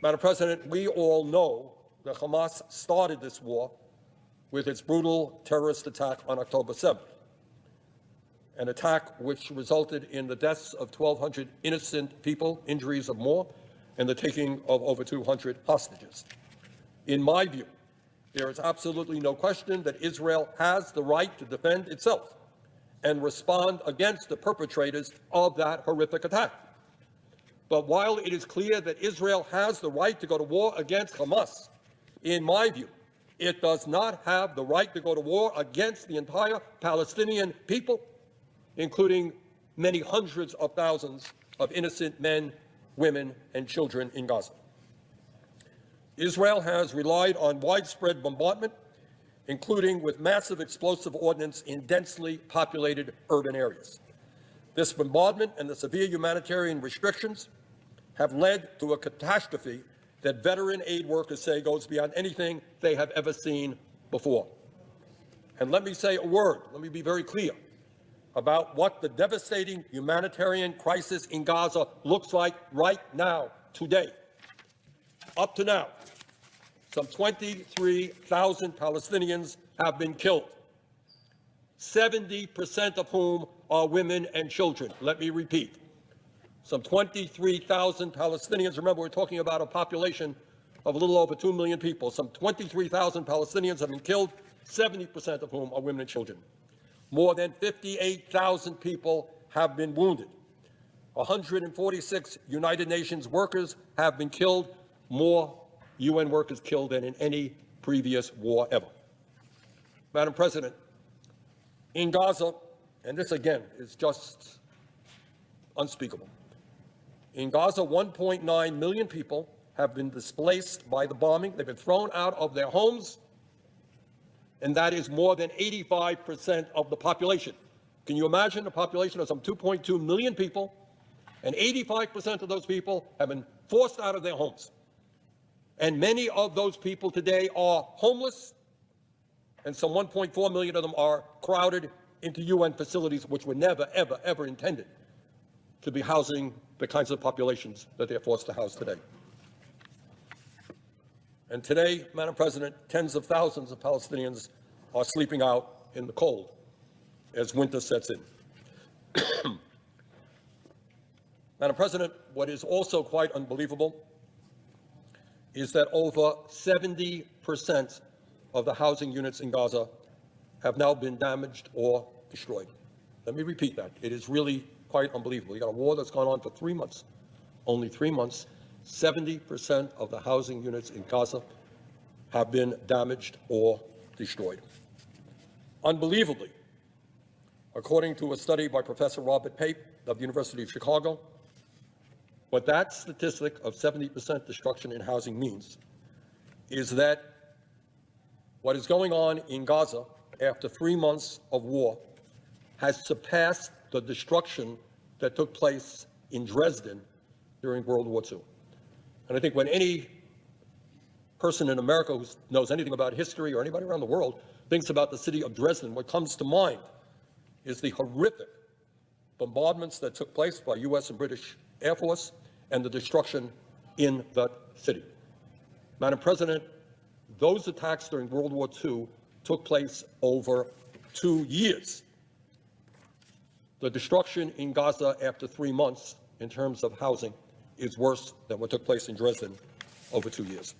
Madam President, we all know that Hamas started this war with its brutal terrorist attack on October 7th, an attack which resulted in the deaths of 1,200 innocent people, injuries of more, and the taking of over 200 hostages. In my view, there is absolutely no question that Israel has the right to defend itself and respond against the perpetrators of that horrific attack. But while it is clear that Israel has the right to go to war against Hamas, in my view, it does not have the right to go to war against the entire Palestinian people, including many hundreds of thousands of innocent men, women, and children in Gaza. Israel has relied on widespread bombardment, including with massive explosive ordnance in densely populated urban areas. This bombardment and the severe humanitarian restrictions have led to a catastrophe that veteran aid workers say goes beyond anything they have ever seen before. And let me say a word, let me be very clear about what the devastating humanitarian crisis in Gaza looks like right now, today. Up to now, some 23,000 Palestinians have been killed, 70% of whom are women and children. Let me repeat. Some 23,000 Palestinians. Remember, we're talking about a population of a little over 2 million people. Some 23,000 Palestinians have been killed, 70% of whom are women and children. More than 58,000 people have been wounded. 146 United Nations workers have been killed, more UN workers killed than in any previous war ever. Madam President, in Gaza, and this again is just unspeakable, in Gaza, 1.9 million people have been displaced by the bombing. They've been thrown out of their homes, and that is more than 85% of the population. Can you imagine a population of some 2.2 million people, and 85% of those people have been forced out of their homes? And many of those people today are homeless, and some 1.4 million of them are crowded into UN facilities which were never, ever, ever intended to be housing the kinds of populations that they're forced to house today. And today, Madam President, tens of thousands of Palestinians are sleeping out in the cold as winter sets in. Madam President, what is also quite unbelievable is that over 70% of the housing units in Gaza have now been damaged or destroyed. Let me repeat that. It is really quite unbelievable. You got a war that's gone on for 3 months, only 3 months. 70% of the housing units in Gaza have been damaged or destroyed. Unbelievably, according to a study by Professor Robert Pape of the University of Chicago, what that statistic of 70% destruction in housing means is that what is going on in Gaza after 3 months of war has surpassed the destruction that took place in Dresden during World War II. And I think when any person in America who knows anything about history or anybody around the world thinks about the city of Dresden, what comes to mind is the horrific bombardments that took place by U.S. and British Air Force and the destruction in that city. Madam President, those attacks during World War II took place over 2 years. The destruction in Gaza after 3 months in terms of housing is worse than what took place in Dresden over 2 years.